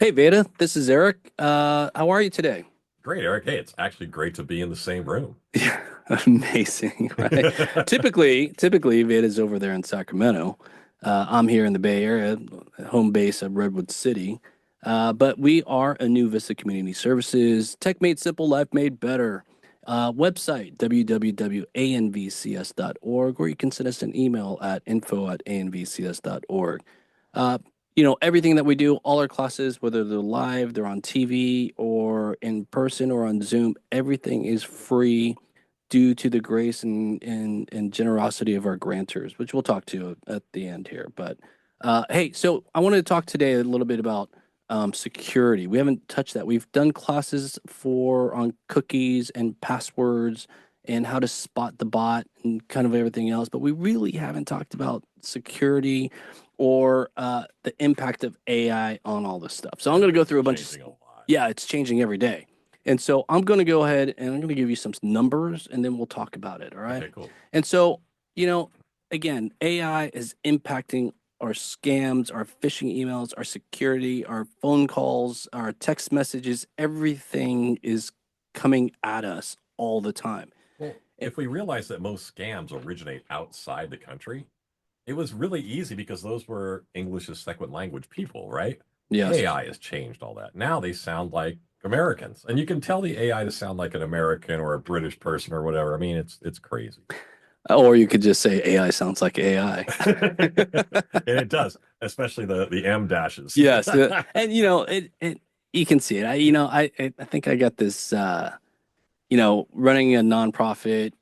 Hey Veda, this is Eric. How are you today? Great, Eric. Hey, it's actually great to be in the same room. Yeah, amazing, right? Typically Veda's over there in Sacramento. I'm here in the Bay Area, home base of Redwood City. But we are a new Vista Community Services, tech made simple, life made better. Website www.anvcs.org, or you can send us an email at info@anvcs.org. Uh, everything that we do, all our classes, whether they're live, they're on TV or in person or on Zoom, everything is free due to the grace and generosity of our grantors, which we'll talk to at the end here. But hey, so I wanted to talk today a little bit about security. We haven't touched that. We've done classes for on cookies and passwords and how to spot the bot and kind of everything else, but we really haven't talked about security or the impact of AI on all this stuff. So I'm going to go It's through a bunch of, changing a lot. yeah, it's changing every day. And so I'm going to go ahead and I'm going to give you some numbers and then we'll talk about it. All right. Okay, cool. And so, you know, again, AI is impacting our scams, our phishing emails, our security, our phone calls, our text messages. Everything is coming at us all the time. Well, It, if we realize that most scams originate outside the country, it was really easy because those were English as second language people, right? yes. AI has changed all that. Now they sound like Americans, and you can tell the AI to sound like an American or a British person or whatever. I mean, it's crazy. Or you could just say AI sounds like AI. And it does, especially the M dashes. Yes, and it you can see it. I think I got this. Running a nonprofit,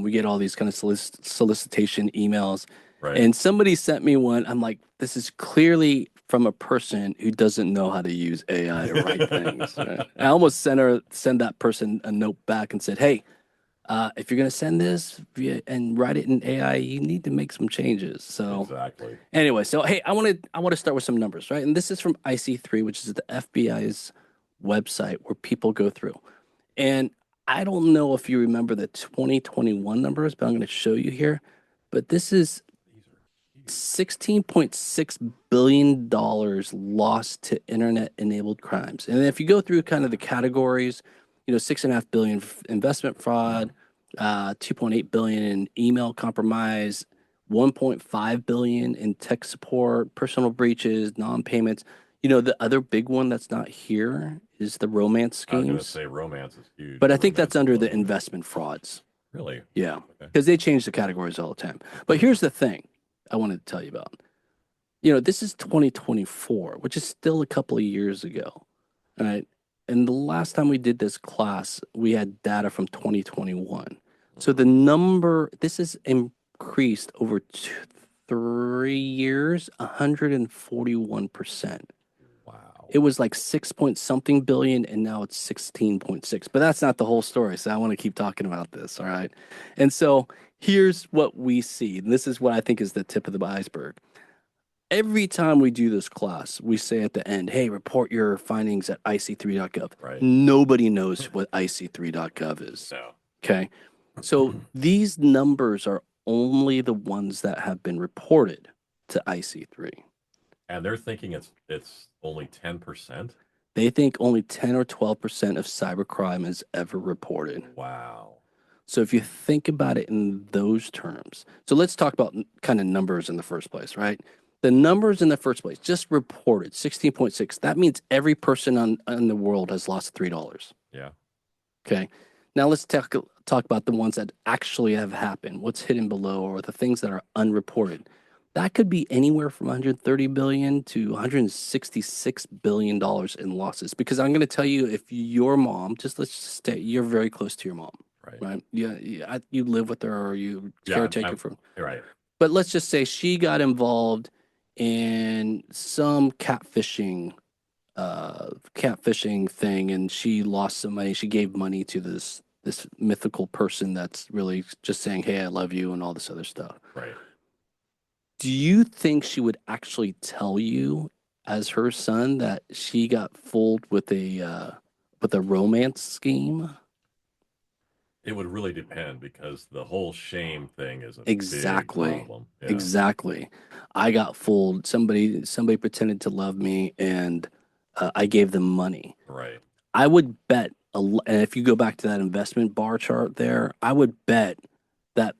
we get all these kind of solicitation emails, Right. and somebody sent me one. I'm like, this is clearly from a person who doesn't know how to use AI to write things. Right? I almost send that person a note back and said, hey. If you're gonna send this and write it in AI, you need to make some changes. So Exactly. anyway, so hey, I want to start with some numbers, right? And this is from IC3, which is the FBI's website where people go through. And I don't know if you remember the 2021 numbers, but I'm going to show you here. But this is These are huge. $16.6 billion lost to internet enabled crimes. And if you go through kind of the categories, 6.5 billion investment fraud, 2.8 billion in email compromise, 1.5 billion in tech support, personal breaches, non-payments. The other big one that's not here is the romance I was going to schemes. say romance is huge. But I think that's Romance is under the billions. investment frauds. Really? Yeah, Okay. because they change the categories all the time. But here's the thing I wanted to tell you about. This is 2024, which is still a couple of years ago. All right. And the last time we did this class, we had data from 2021. So Mhm. the number, this has increased over 3 years, 141%. Wow. It was like 6 point something billion and now it's 16.6. But that's not the whole story. So I want to keep talking about this. All right. And so here's what we see. And this is what I think is the tip of the iceberg. Every time we do this class, we say at the end, hey, report your findings at ic3.gov. Right. Nobody knows what ic3.gov is. No. Okay. So these numbers are only the ones that have been reported to IC3. And they're thinking it's only 10%. They think only 10 or 12% of cybercrime is ever reported. Wow. So if you think about it in those terms, so let's talk about kind of numbers in the first place, right? The numbers in the first place, just reported 16.6. That means every person in the world has lost $3. Yeah. Okay. Now let's talk about the ones that actually have happened, what's hidden below, or the things that are unreported. That could be anywhere from 130 billion to 166 billion dollars in losses. Because I'm going to tell you, if your mom, let's just say you're very close to your mom, Right. right? Yeah, you live with her or you Yeah. caretaker for. You're right. But let's just say she got involved in some catfishing thing and she lost some money. She gave money to this mythical person that's really just saying, "Hey, I love you," and all this other stuff. Right. Do you think she would actually tell you as her son that she got fooled with a romance scheme? It would really depend because the whole shame thing is a big Exactly. problem. Yeah. Exactly. I got fooled. Somebody pretended to love me and I gave them money. Right. I would bet, and if you go back to that investment bar chart there, I would bet that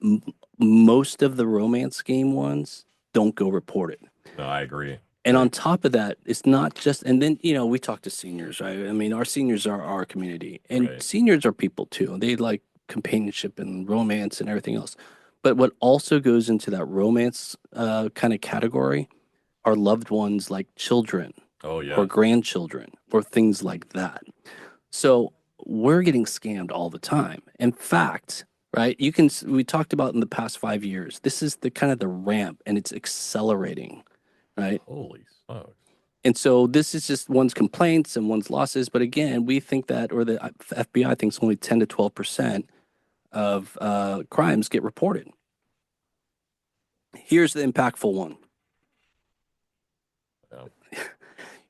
most of the romance game ones don't go reported. No, I agree. And I on top of that, it's not just, and then, we talk to seniors, right? I mean, our seniors are our community, and right. seniors are people too. They like companionship and romance and everything else. But what also goes into that romance kind of category are loved ones like children Oh or yes. grandchildren or things like that. So we're getting scammed all the time. In fact, right, we talked about in the past 5 years, this is the kind of the ramp and it's accelerating, right? Holy smokes. And so this is just one's complaints and one's losses. But again, we think that, or the FBI thinks only 10 to 12% of crimes get reported. Here's the impactful one.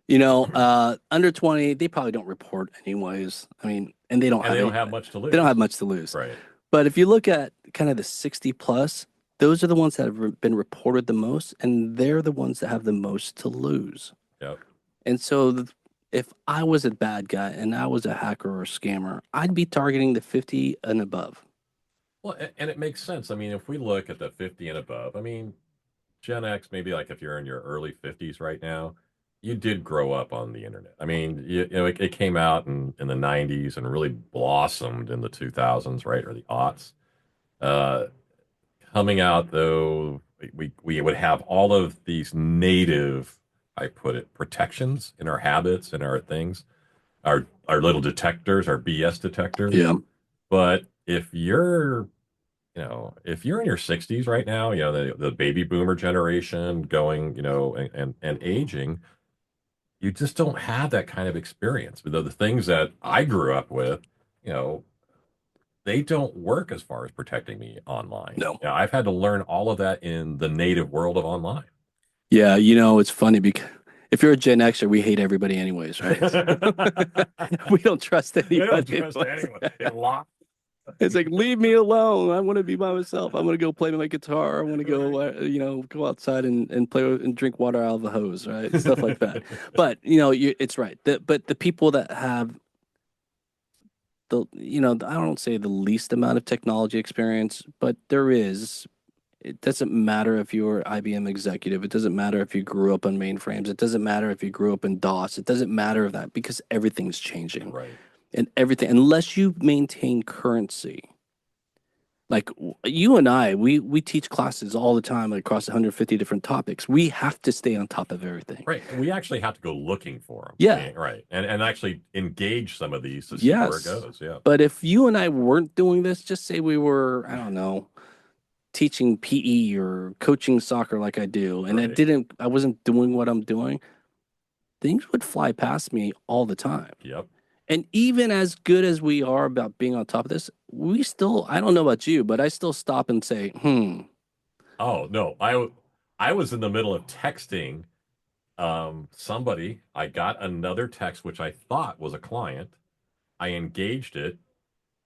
Yeah. Under 20, they probably don't report anyways. I mean, and they don't And have they don't any, have much to they don't have lose. much to lose. Right. But if you look at kind of the 60 plus, those are the ones that have been reported the most, and they're the ones that have the most to lose. Yep. And so if I was a bad guy and I was a hacker or a scammer, I'd be targeting the 50 and above. Well, and it makes sense. I mean, if we look at the 50 and above, I mean, Gen X, maybe like if you're in your early 50s right now, you did grow up on the internet. I mean, it came out in the 90s and really blossomed in the 2000s, right? Or the aughts. Uh, Coming out though, we would have all of these native, I put it, protections in our habits and our things, our little detectors, our BS detectors. Yeah. But if you're in your 60s right now, the baby boomer generation going, and aging, you just don't have that kind of experience. But the things that I grew up with, you know, they don't work as far as protecting me online. No. I've had to learn all of that in the native world of online. Yeah, it's funny because if you're a Gen Xer, we hate everybody anyways, right? We don't trust They don't anybody trust anyways. anyone. It locked. It's like, leave me alone. I want to be by myself. I want to go play my guitar. I want to go, Right. go outside and play and drink water out of the hose, right? Stuff like that. But it's right. But the people that have I don't say the least amount of technology experience, but there is. It doesn't matter if you're an IBM executive. It doesn't matter if you grew up on mainframes. It doesn't matter if you grew up in DOS. It doesn't matter of that because everything's changing Right. and everything, unless you maintain currency. Like you and I, we teach classes all the time across 150 different topics. We have to stay on top of everything. Right. And we actually have to go looking for them. I Yeah. mean, right. And actually engage some of these to see where it Yes. goes. Yeah. But if you and I weren't doing this, just say we were, I don't know, teaching PE or coaching soccer like I do, and Right. I wasn't doing what I'm doing, things would fly past me all the time. Yep. And even as good as we are about being on top of this, I don't know about you, but I still stop and say, Oh, no. I was in the middle of texting somebody. I got another text which I thought was a client. I engaged it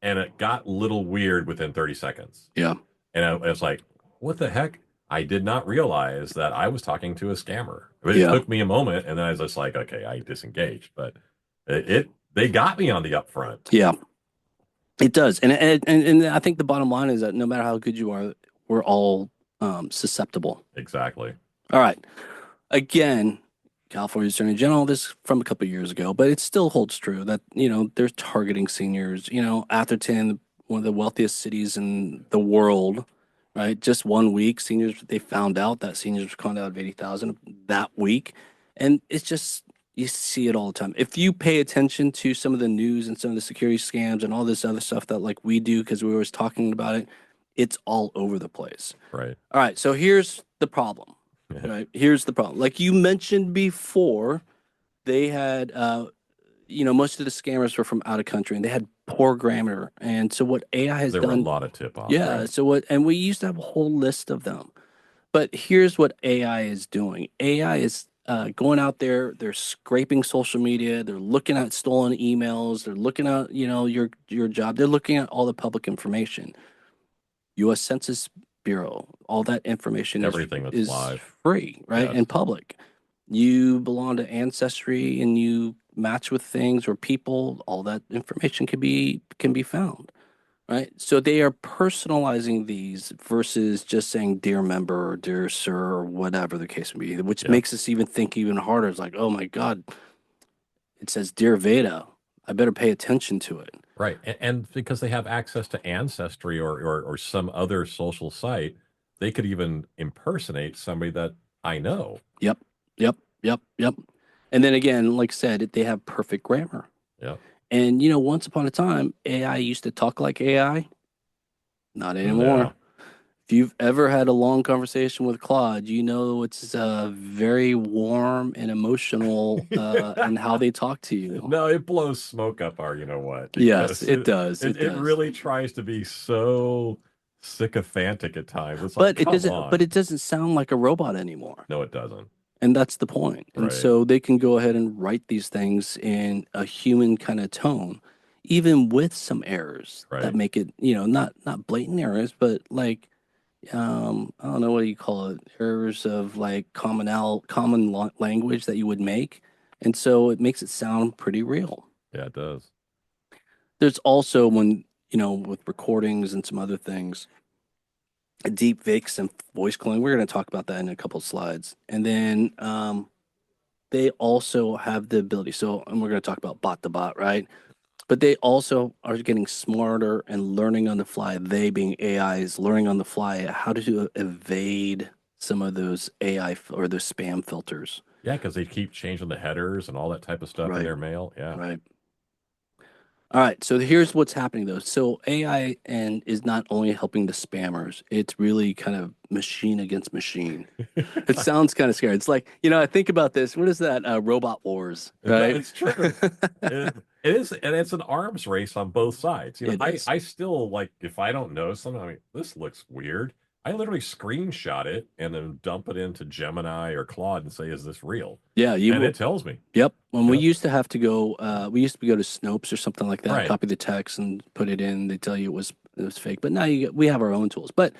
and it got a little weird within 30 seconds. yeah, And I was like, what the heck? I did not realize that I was talking to a scammer. It yeah, took me a moment, and then I was just like, okay, I disengaged. But they got me on the upfront. yeah, it does. And I think the bottom line is that no matter how good you are, we're all susceptible. Exactly. All right. Again, California Attorney General, this from a couple of years ago, but it still holds true that, they're targeting seniors. Atherton, one of the wealthiest cities in the world, right? Just 1 week, they found out that seniors were calling out of 80,000 that week. And it's just, you see it all the time. If you pay attention to some of the news and some of the security scams and all this other stuff that like we do, because we were always talking about it, it's all over the place. Right. All right. So here's the problem. Right. Here's the problem. Like you mentioned before, they had, most of the scammers were from out of country and they had poor grammar. And so what AI has There were a done, lot of tip offs, yeah. right? So and we used to have a whole list of them. But here's what AI is doing. AI is going out there. They're scraping social media. They're looking at stolen emails. They're looking at, your job. They're looking at all the public information. U.S. Census Bureau, all that information is Everything that's is live. free, right? Yes. And public. you belong to Ancestry and you match with things or people, all that information can be found, right? So they are personalizing these versus just saying dear member or dear sir or whatever the case may be, which Yep. makes us even think even harder. It's like, oh my God, it says dear Veda. I better pay attention to it. Right. And because they have access to Ancestry or some other social site, they could even impersonate somebody that I know. Yep, yep, yep, yep. And then again, like I said, they have perfect grammar. Yep. And once upon a time, AI used to talk like AI. Not anymore. No. If you've ever had a long conversation with Claude, you know it's very warm and emotional in how they talk to you. No, it blows smoke up our, you know what, Yes, because it does. It it does. really tries to be so sycophantic at times. It's like, But it come doesn't. But on. it doesn't sound like a robot anymore. No, it doesn't. And that's the point. And Right. so they can go ahead and write these things in a human kind of tone, even with some errors that Right. make it, not blatant errors, but like I don't know what do you call it, errors of like common language that you would make. And so it makes it sound pretty real. Yeah, it does. There's also when, with recordings and some other things, deep fakes and voice cloning. We're going to talk about that in a couple of slides. And then they also have the ability. So, and we're going to talk about bot to bot, right? But they also are getting smarter and learning on the fly. They being AI is learning on the fly how to evade some of those AI or those spam filters. Yeah, because they keep changing the headers and all that type of stuff in Right, their mail. Yeah. right. All right, so here's what's happening though. So AI and is not only helping the spammers, it's really kind of machine against machine. It sounds kind of scary. It's like, I think about this. What is that? Robot Wars, No, right? it's true. It is, and it's an arms race on both sides. It is. I still like if I don't know something, I mean, this looks weird. I literally screenshot it and then dump it into Gemini or Claude and say, "Is this real?" Yeah, you And will. it tells me. Yep. When we Yep. used to have to go, we used to go to Snopes or something like that, Right. copy the text and put it in. They tell you it was fake. But now we have our own tools. But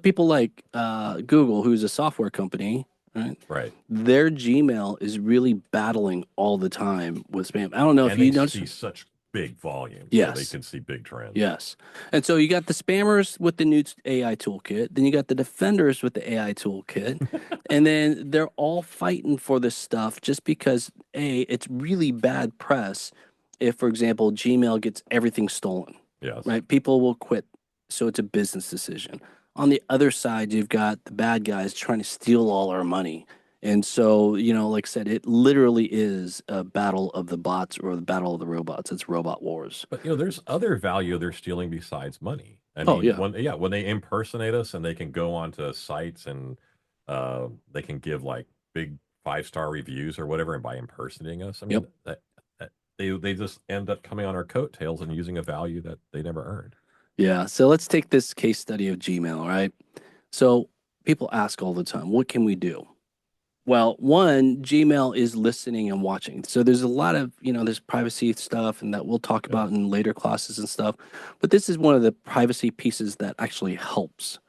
people like Google, who's a software company, right? Right. Their Gmail is really battling all the time with spam. I don't know if And they you notice. see such big volume, so they Yes. can see big trends. Yes. And so you got the spammers with the new AI toolkit, then you got the defenders with the AI toolkit, and then they're all fighting for this stuff just because it's really bad press if, for example, Gmail gets everything stolen, Yes. right? People will quit. So it's a business decision. On the other side, you've got the bad guys trying to steal all our money. And so, like I said, it literally is a battle of the bots or the battle of the robots. It's robot wars. But there's other value they're stealing besides money. I Oh, mean, yeah. when they impersonate us and they can go onto sites and they can give like big 5-star reviews or whatever, and by impersonating us, I Yep. mean that they just end up coming on our coattails and using a value that they never earned. Yeah. So let's take this case study of Gmail, right? So people ask all the time, what can we do? Well, one, Gmail is listening and watching. So there's a lot of, there's privacy stuff and that we'll talk Yes. about in later classes and stuff. But this is one of the privacy pieces that actually helps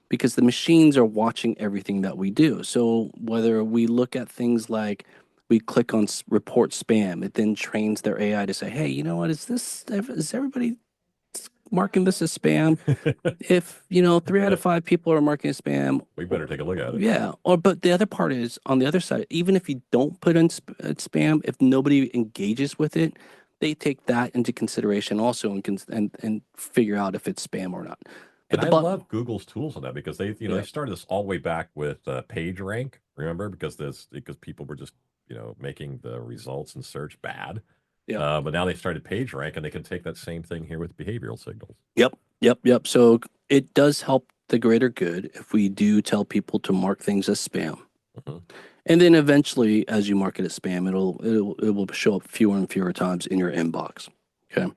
because the machines are watching everything that we do. So whether we look at things like we click on report spam, it then trains their AI to say, hey, you know what, is everybody marking this as spam? If, 3 out of 5 people are marking it spam, We better take a look at it. yeah. But the other part is on the other side, even if you don't put in spam, if nobody engages with it, they take that into consideration also and figure out if it's spam or not. But And the I but love Google's tools on that because they yeah, started this all the way back with PageRank, remember? Because people were just making the results and search bad. yeah, But now they started PageRank and they can take that same thing here with behavioral signals. yep, yep, yep. So it does help the greater good if we do tell people to mark things as spam. Mhm. And then eventually, as you mark it as spam, it will show up fewer and fewer times in your inbox. Okay.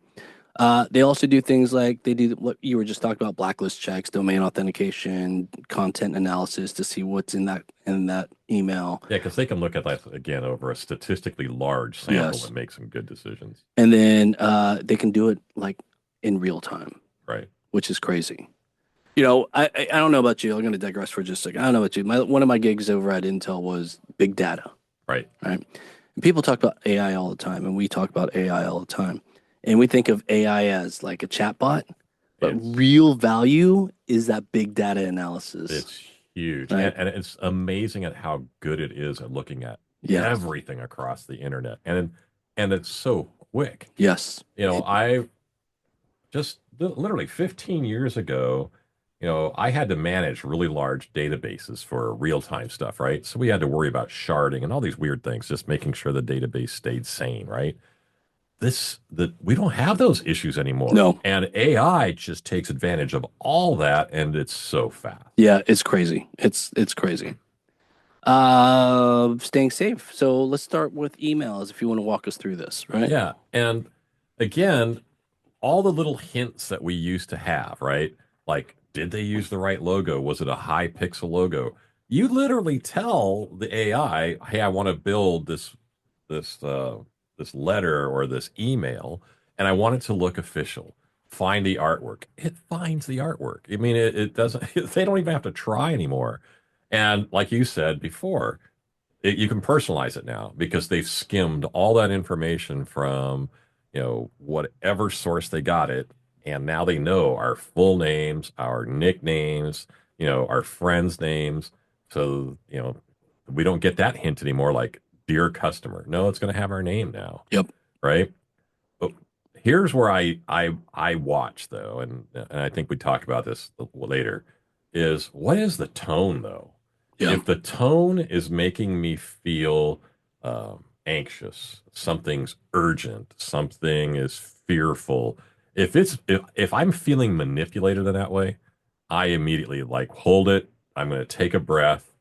They also do things like they do what you were just talking about, blacklist checks, domain authentication, content analysis to see what's in that email. Yeah, because they can look at that again over a statistically large sample Yes. and make some good decisions. And then they can do it like in real time, Right. which is crazy. I don't know about you. I'm going to digress for just a second. I don't know about you. One of my gigs over at Intel was big data. Right. right? And people talk about AI all the time, and we talk about AI all the time. And we think of AI as like a chatbot, but It's real value is that big data analysis, it's huge. right? And it's amazing at how good it is at looking at Yes. everything across the internet. And it's so quick. Yes. I just literally 15 years ago, I had to manage really large databases for real-time stuff, right? So we had to worry about sharding and all these weird things, just making sure the database stayed sane, right? We don't have those issues anymore. No. And AI just takes advantage of all that, and it's so fast. Yeah, it's crazy. It's crazy. Staying safe. So let's start with emails if you want to walk us through this, right? Yeah. And again, all the little hints that we used to have, right? Like, did they use the right logo? Was it a high pixel logo? You literally tell the AI, "Hey, I want to build this this letter or this email, and I want it to look official. Find the artwork." It finds the artwork. I mean, it doesn't. They don't even have to try anymore. And like you said before, you can personalize it now because they've skimmed all that information from, whatever source they got it, and now they know our full names, our nicknames, our friends' names. So, we don't get that hint anymore, like dear customer. No, it's going to have our name now, Yep. right? But here's where I watch though, and I think we talk about this later, is what is the tone though? Yeah. If the tone is making me feel anxious, something's urgent, something is fearful. If I'm feeling manipulated in that way, I immediately like hold it. I'm going to take a breath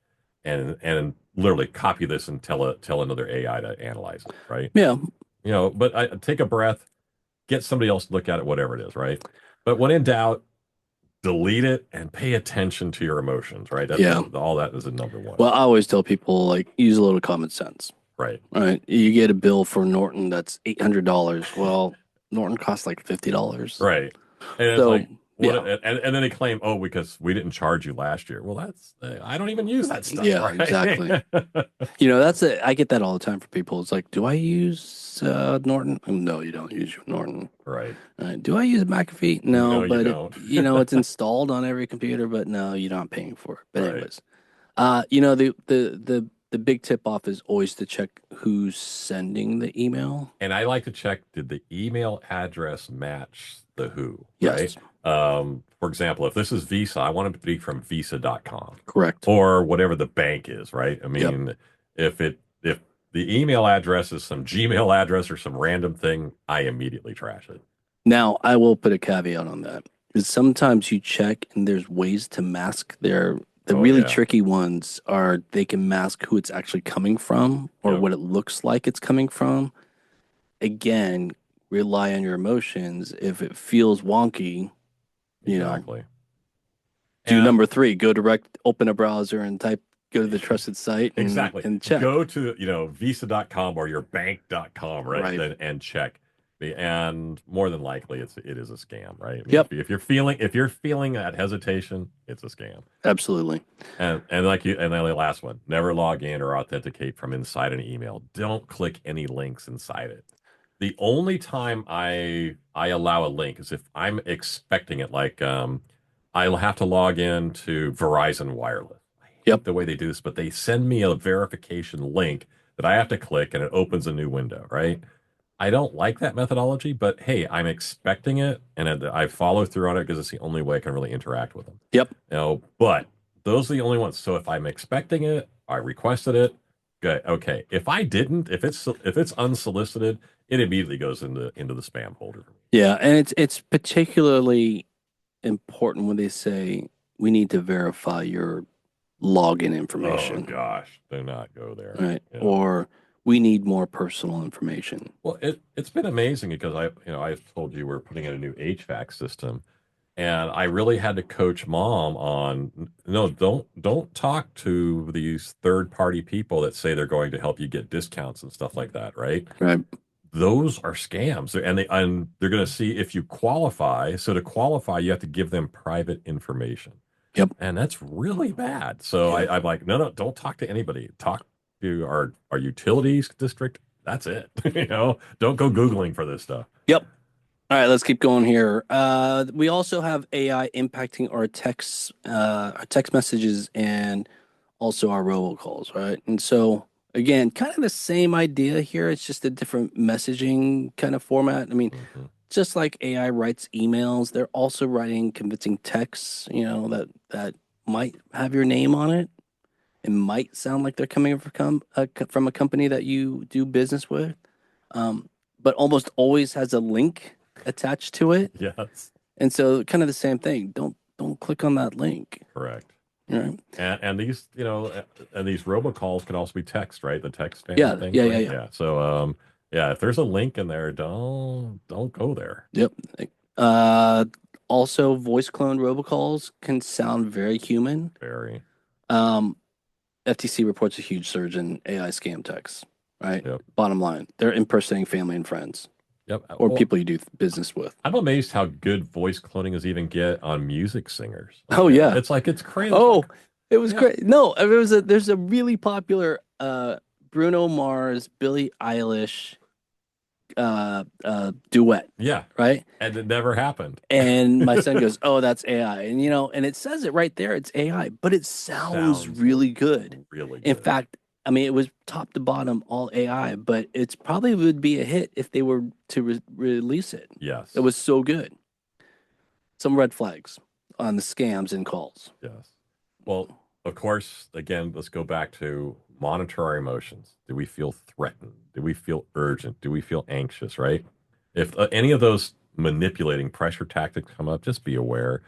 and literally copy this and tell another AI to analyze it, right? Yeah. But I take a breath, get somebody else to look at it, whatever it is, right? But when in doubt, delete it and pay attention to your emotions, right? That's Yeah. all that is a number one, Well, I always tell people like use a little common sense. right? All right. You get a bill for Norton that's $800. Well, Norton costs like $50. Right. And it's So, like, what, yeah. and then they claim, oh, because we didn't charge you last year. Well, that's, I don't even use that stuff, Yeah, exactly. right? That's it. I get that all the time from people. It's like, do I use Norton? No, you don't use Norton. Right. Do I use McAfee? No, No, you but don't. it's installed on every computer, but no, you're not paying for it. But Right. anyways, the big tip off is always to check who's sending the email. And I like to check, did the email address match the who, right? Yes, For example, if this is Visa, I want it to be from visa.com correct. or whatever the bank is, right? I Yep. mean, if the email address is some Gmail address or some random thing, I immediately trash it. Now, I will put a caveat on that. Is sometimes you check and there's ways to mask the Oh really yeah. tricky ones are they can mask who it's actually coming from or Yep. what it looks like it's coming from. Again, rely on your emotions. If it feels wonky, you know, Exactly. do And number three, go direct, open a browser and go to the trusted site exactly. and check. Go to, visa.com or your bank.com, right? Right. And check. And more than likely it is a scam, right? I mean, Yep. if you're feeling that hesitation, it's a scam. Absolutely. And then the last one, never log in or authenticate from inside an email. Don't click any links inside it. The only time I allow a link is if I'm expecting it, like I'll have to log in to Verizon Wireless. I hate Yep. the way they do this, but they send me a verification link that I have to click and it opens a new window, right? I don't like that methodology, but hey, I'm expecting it and I follow through on it because it's the only way I can really interact with them. Yep. But those are the only ones. So if I'm expecting it, I requested it. Good. Okay. If I didn't, if it's unsolicited, it immediately goes into the spam folder. Yeah, and it's particularly important when they say we need to verify your login Oh information, gosh, do not go there. right? Or we need more personal information. Well, it's been amazing because I told you we're putting in a new HVAC system, and I really had to coach mom on no, don't talk to these third party people that say they're going to help you get discounts and stuff like that, right? Right. Those are scams, and they're going to see if you qualify. So to qualify, you have to give them private information, Yep. and that's really bad. So Yeah. I'm like, no, no, don't talk to anybody. Talk to our utilities district. That's it. Don't go Googling for this stuff. Yep. All right, let's keep going here. We also have AI impacting our text messages, and also our robocalls, right? And so again, kind of the same idea here. It's just a different messaging kind of format. I mean, Hmm. just like AI writes emails, they're also writing convincing texts, that might have your name on it. It might sound like they're coming from a company that you do business with, um, but almost always has a link attached to it. Yes, And so, kind of the same thing. Don't click on that link. correct. You know? And these, and these robocalls can also be text, right? The text spammy Yeah, things, yeah, yeah, right? yeah. Yeah. So, yeah, if there's a link in there, don't go there. Yep. Uh, Also, voice clone robocalls can sound very human. Very. Um, FTC reports a huge surge in AI scam texts, right? Yep. Bottom line, they're impersonating family and friends Yep. or Well, people you do business with. I'm amazed how good voice cloning is even get on music singers. Oh Okay. yeah. It's crazy. It's Oh, like, it was yeah, great. No, there's a really popular Bruno Mars, Billie Eilish duet, yeah. right? And it never happened. And my son goes, "Oh, that's AI." And and it says it right there, it's AI, but it sounds Sounds really good. really In good. fact, I mean, it was top to bottom all AI, but it's probably would be a hit if they were to release it. It Yes. was so good. Some red flags on the scams and calls. Yes. Well, of course, again, let's go back to monitor our emotions. Do we feel threatened? Do we feel urgent? Do we feel anxious, right? If any of those manipulating pressure tactics come up, just be aware.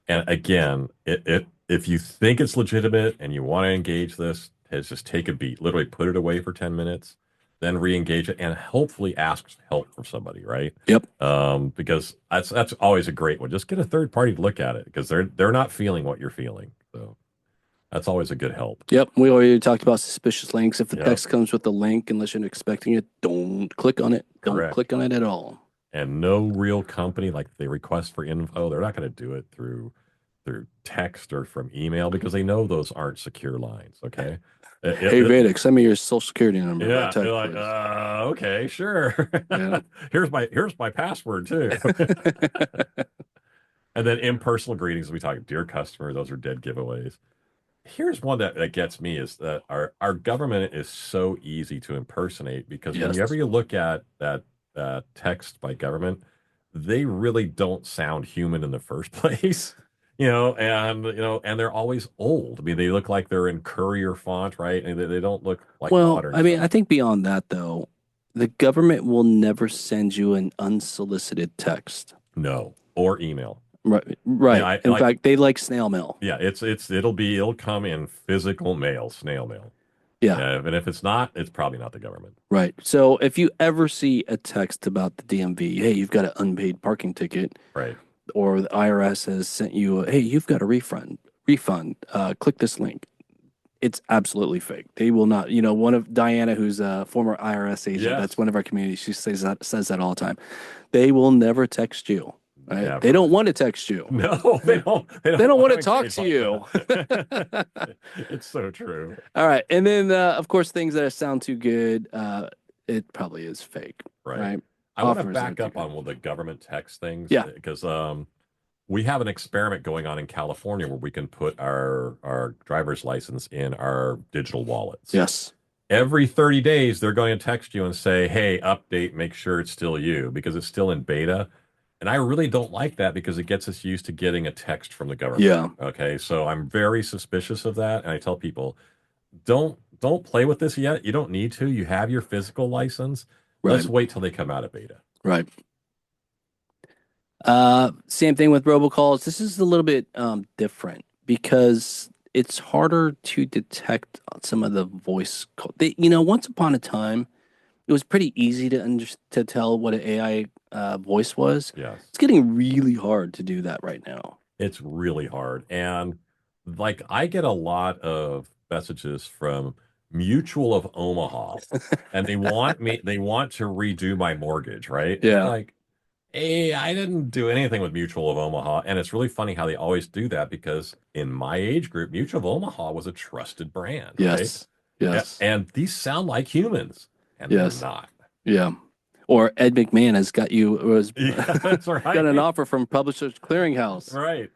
And again, if you think it's legitimate and you want to engage this, is just take a beat. Literally put it away for 10 minutes, then re-engage it and hopefully ask help from somebody, right? Yep. Because that's always a great one. Just get a third party to look at it because they're not feeling what you're feeling. So that's always a good help. Yep. We already talked about suspicious links. If the Yep, text comes with a link, unless you're expecting it, don't click on it. Don't correct. click on it at all. And no real company like they request for info, they're not going to do it through text or from email because they know those aren't secure lines. Okay. Hey, Vedic, send me your social security number by Yeah, you're text, like, please. okay, sure. Yeah. Here's my password too. And then impersonal greetings, we talk dear customer, those are dead giveaways. Here's one that gets me is that our government is so easy to impersonate because whenever Yes. you look at that text by government, they really don't sound human in the first place. And they're always old. I mean, they look like they're in courier font, right? And they don't look like Well, modern I mean, stuff. I think beyond that, though, the government will never send you an unsolicited text. No, or email. Right. Yeah, Right. I In like. fact, they like snail mail. Yeah, it'll come in physical mail, snail mail. Yeah. Yeah, and if it's not, it's probably not the government. Right. So if you ever see a text about the DMV, hey, you've got an unpaid parking ticket, Right. or the IRS has sent you, hey, you've got a refund. Click this link. It's absolutely fake. They will not, one of Diana, who's a former IRS agent, that's Yes. one of our communities. She says that all the time. They will never text you, right? They Never. don't want to text you. No, they don't. They They don't don't want want to to talk engage to like you. that. It's so true. All right. And then, of course, things that sound too good, it probably is fake, Right. right? I want to Offers that are back too up good. on one of the government text things Yeah. because we have an experiment going on in California where we can put our driver's license in our digital wallets. Yes. Every 30 days, they're going to text you and say, hey, update, make sure it's still you because it's still in beta. And I really don't like that because it gets us used to getting a text from the government. Yeah. Okay. So I'm very suspicious of that. And I tell people, don't play with this yet. You don't need to. You have your physical license. Right. Let's wait till they come out of beta. Right. Same thing with robocalls. This is a little bit different because it's harder to detect some of the voice call. Once upon a time, it was pretty easy to tell what an AI voice was. Yes. It's getting really hard to do that right now. It's really hard. And like I get a lot of messages from Mutual of Omaha and they want to redo my mortgage, right? And I'm Yeah. like, hey, I didn't do anything with Mutual of Omaha. And it's really funny how they always do that because in my age group, Mutual of Omaha was a trusted brand, right? Yes. Yes. And these sound like humans, and they're Yes. not. Yeah. Or Ed McMahon has got you was Yeah, that's got an right. offer from Publishers Clearinghouse. Right.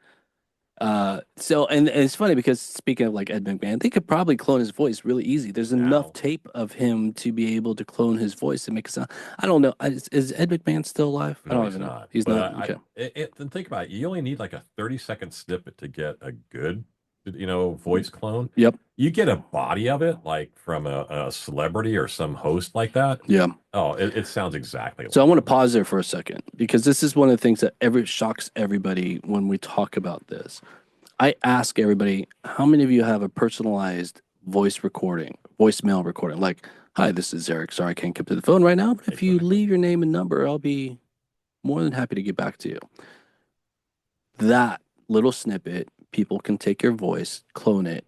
So and it's funny because speaking of like Ed McMahon, they could probably clone his voice really easy. There's enough Now, tape of him to be able to clone his voice and make it sound. I don't know. Is Ed McMahon still alive? I no, don't he's even know. not. He's But not. Okay. then think about it. You only need like a 30-second snippet to get a good, voice clone. Yep. You get a body of it, like from a celebrity or some host like that. Yeah. Oh, it sounds exactly So I like want to them. pause there for a second because this is one of the things that ever shocks everybody when we talk about this. I ask everybody, how many of you have a personalized voicemail recording? Like, hi, this is Eric. Sorry, I can't get to the phone right now, but if you Exactly. leave your name and number, I'll be more than happy to get back to you. That little snippet, people can take your voice, clone it,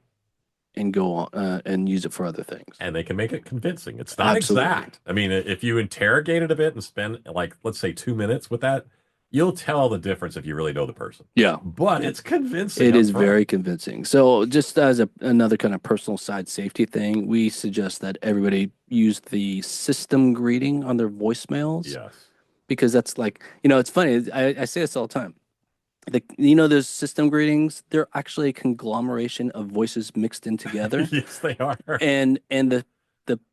and go on and use it for other things. And they can make it convincing. It's not Absolutely. exact. I mean, if you interrogate it a bit and spend like, let's say, 2 minutes with that, you'll tell the difference if you really know the person. Yeah. But it's convincing It up is front. very convincing. So, just as another kind of personal side safety thing, we suggest that everybody use the system greeting on their voicemails Yes. because that's like, it's funny. I say this all the time. Those system greetings, they're actually a conglomeration of voices mixed in together. Yes, they are. And the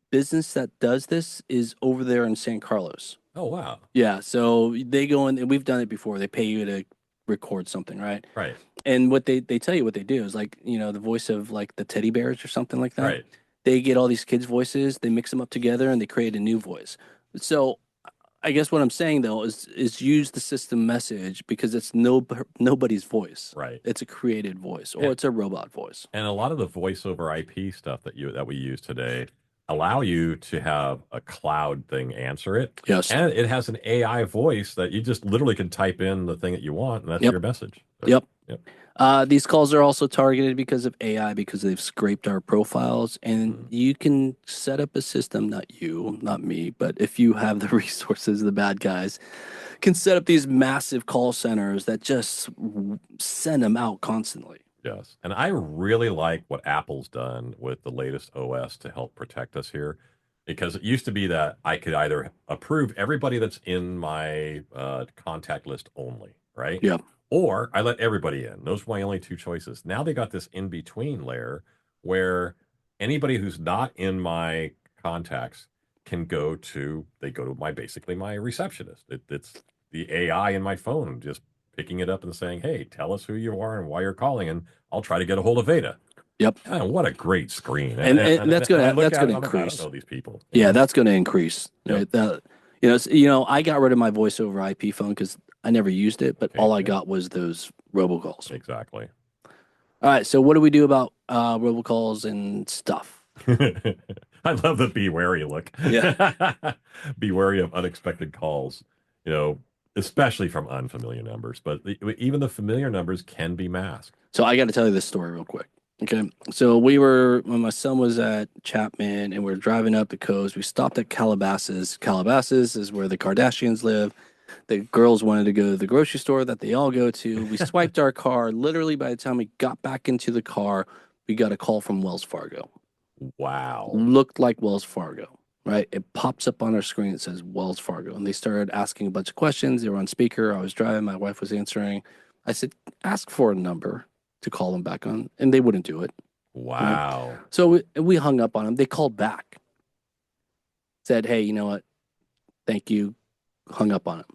business that does this is over there in San Carlos. Oh, wow. Yeah, so they go in, and we've done it before. They pay you to record something, right? Right. And what they tell you what they do is like, the voice of like the teddy bears or something like that. Right. They get all these kids' voices, they mix them up together, and they create a new voice. So I guess what I'm saying though is use the system message because it's nobody's voice. Right. It's a created voice or And, it's a robot voice. and a lot of the voice over IP stuff that we use today allow you to have a cloud thing answer it. Yes. And it has an AI voice that you just literally can type in the thing that you want, and that's Yep. your message. So, Yep. yep. These calls are also targeted because of AI, because they've scraped our profiles, and Mm. you can set up a system, not you, not me, but if you have the resources, the bad guys can set up these massive call centers that just send them out constantly. Yes. And I really like what Apple's done with the latest OS to help protect us here. Because it used to be that I could either approve everybody that's in my contact list only, right? Yeah. Or I let everybody in. Those were my only two choices. Now they got this in between layer where anybody who's not in my contacts can go to my basically my receptionist. It's the AI in my phone just picking it up and saying, "Hey, tell us who you are and why you're calling, and I'll try to get a hold of Veda." Yep. And what a great screen! And that's And I gonna look that's at gonna it, and I'm like, I don't increase. know these people. Yeah, that's gonna increase. Yep. Right? I got rid of my voice over IP phone because I never used it, but Okay. all I Yep. got was those robocalls. Exactly. All right, so what do we do about robocalls and stuff? I love the be wary look. Yeah. Be wary of unexpected calls, you know, especially from unfamiliar numbers. But even the familiar numbers can be masked. So I got to tell you this story real quick. Okay. So when my son was at Chapman and we are driving up the coast, we stopped at Calabasas. Calabasas is where the Kardashians live. The girls wanted to go to the grocery store that they all go to. We swiped our car. Literally, by the time we got back into the car, we got a call from Wells Fargo. Wow. Looked like Wells Fargo, right? It pops up on our screen. It says Wells Fargo. And they started asking a bunch of questions. They were on speaker. I was driving. My wife was answering. I said, ask for a number to call them back on. And they wouldn't do it. Right. Wow. So we hung up on them. They called back, said, hey, you know what? Thank you. Hung up on them.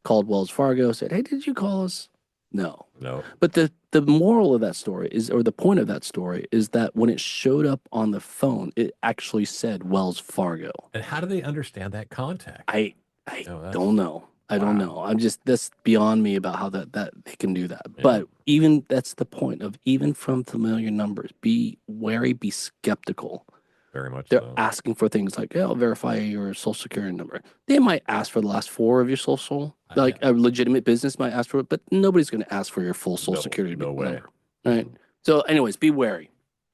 Called Wells Fargo, said, hey, did you call us? No. No. But the moral of that story is, or the point of that story is that when it showed up on the phone, it actually said Wells Fargo. And how do they understand that contact? I Oh, don't know. I don't wow. know. That's beyond me about how that they can do that. Yeah. But even that's the point of even from familiar numbers, be wary, be skeptical. Very much They're so. asking for things like, "Oh, verify your social security number." They might ask for the last four of your social. Like Yeah. a legitimate business might ask for it, but nobody's going to ask for your full social No, security no way. number, right? So, anyways, be wary.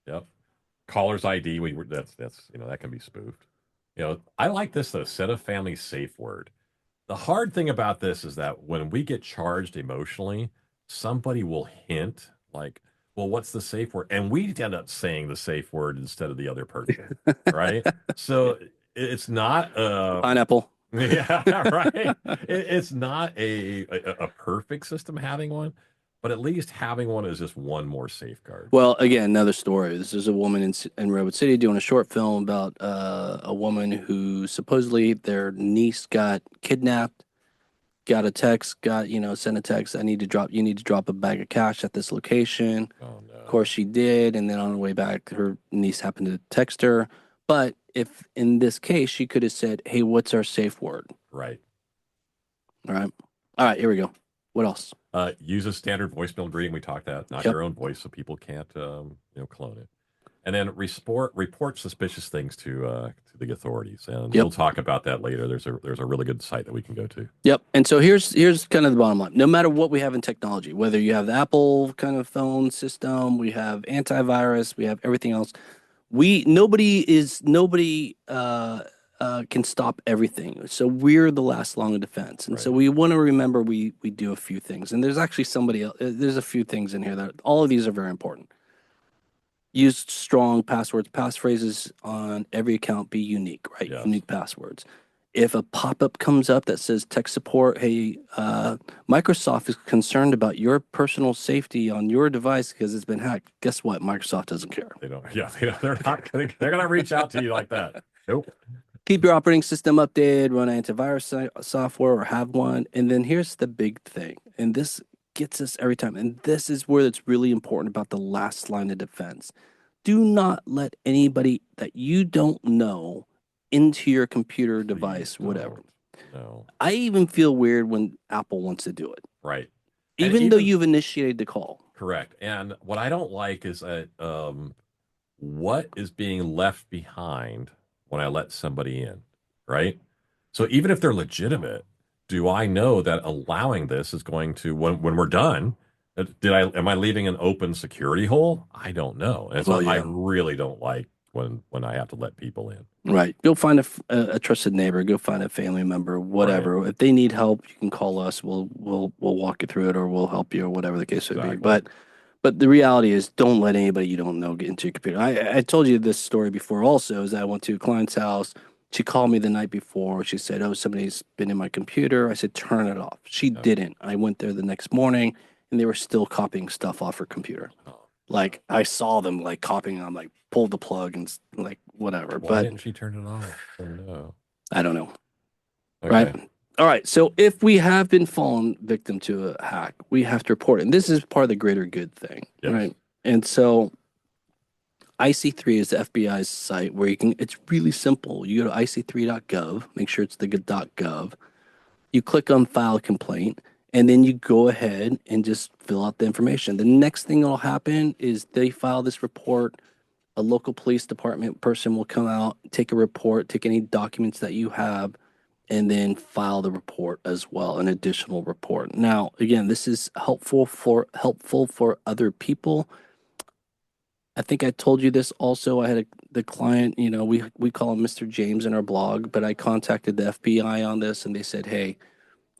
Yep. Caller's ID, that's that can be spoofed. I like this though. Set a family safe word. The hard thing about this is that when we get charged emotionally, somebody will hint like, well, what's the safe word? And we end up saying the safe word instead of the other person, right? So it's not Pineapple. yeah, right. It's not a perfect system having one, but at least having one is just one more safeguard. Well, again, another story. This is a woman in Redwood City doing a short film about a woman who supposedly their niece got kidnapped, got a text, sent a text, you need to drop a bag of cash at this location. Oh Of course no. she did, and then on the way back, her niece happened to text her. But if in this case, she could have said, "Hey, what's our safe word?" Right. All right. All right, here we go. What else? Use a standard voicemail greeting. We talked that, not Yep. your own voice, so people can't clone it. And then report suspicious things to the authorities, and Yep. we'll talk about that later. There's a really good site that we can go to. Yep. And so here's kind of the bottom line. No matter what we have in technology, whether you have the Apple kind of phone system, we have antivirus, we have everything else. We nobody can stop everything. So we're the last line of defense. And so Right. we want to remember we do a few things. And there's actually somebody else, there's a few things in here that all of these are very important. Use strong passwords, passphrases on every account, be unique, right? Yes. Unique passwords. If a pop-up comes up that says tech support, hey, Microsoft is concerned about your personal safety on your device because it's been hacked. Guess what? Microsoft doesn't care. They don't. Yeah. They're not. They're gonna reach out to you like that. Nope. Keep your operating system updated, run antivirus software or have one. And then here's the big thing, and this gets us every time. And this is where it's really important about the last line of defense. Do not let anybody that you don't know into your computer Please device, whatever. don't. No. I even feel weird when Apple wants to do it, Right. And even though even you've initiated the call. correct. And what I don't like is that what is being left behind when I let somebody in, right? So even if they're legitimate, do I know that allowing this is going to when we're done, am I leaving an open security hole? I don't know. And Well, so I yeah. really don't like when I have to let people in. Right. Go find a trusted neighbor. Go find a family member. Right. Whatever. If they need help, you can call us. We'll walk you through it, or we'll help you, or whatever the case would be. Exactly. But the reality is, don't let anybody you don't know get into your computer. I told you this story before. Also, is that I went to a client's house. She called me the night before. She said, "Oh, somebody's been in my computer." I said, "Turn it off." She Yep. didn't. I went there the next morning, and they were still copying stuff off her computer. Oh, Like I saw them like copying. I'm like, pulled the plug and like whatever. why But didn't she turn it off? Oh no. I don't know. Right. Okay. All right. So if we have been fallen victim to a hack, we have to report it. And this is part of the greater good thing, Yes. right? And so IC3 is the FBI's site where you can, it's really simple. You go to ic3.gov, make sure it's the .gov. You click on file a complaint, and then you go ahead and just fill out the information. The next thing that'll happen is they file this report. A local police department person will come out, take a report, take any documents that you have, and then file the report as well, an additional report. Now, again, this is helpful for other people. I think I told you this also. I had the client, we call him Mr. James in our blog, but I contacted the FBI on this and they said, hey,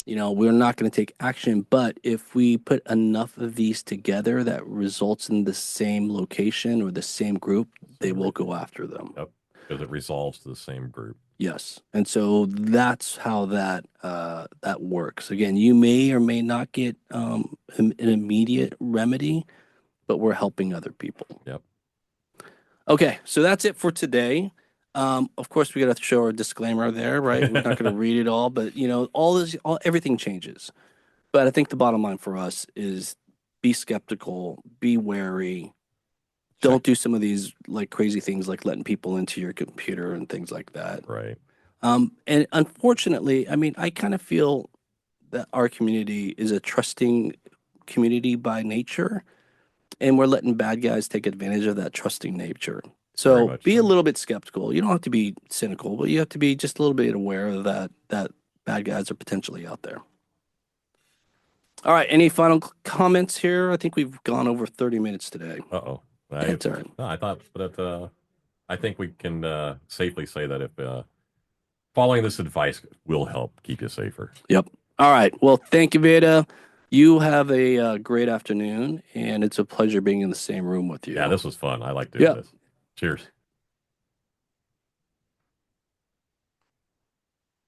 we're not going to take action, but if we put enough of these together that results in the same location or the same group, they Same will reason. go after them. Yep. Because it resolves to the same group. Yes. And so that's how that works. Again, you may or may not get an immediate remedy, but we're helping other people. Yep. Okay, so that's it for today. Of course, we got to show our disclaimer there, right? We're not going to read it all, but everything changes. But I think the bottom line for us is be skeptical, be wary. Check. Don't do some of these like crazy things like letting people into your computer and things like that. Right. And unfortunately, I mean, I kind of feel that our community is a trusting community by nature, and we're letting bad guys take advantage of that trusting nature. Very So much be a so. little bit skeptical. You don't have to be cynical, but you have to be just a little bit aware of that bad guys are potentially out there. All right, any final comments here? I think we've gone over 30 minutes today. Uh-oh. I That's all right. no, I thought, but I think we can safely say that if following this advice will help keep you safer. Yep. All right. Well, thank you, Veda. You have a great afternoon, and it's a pleasure being in the same room with Yeah, you. this was fun. I like doing Yeah. this. Cheers.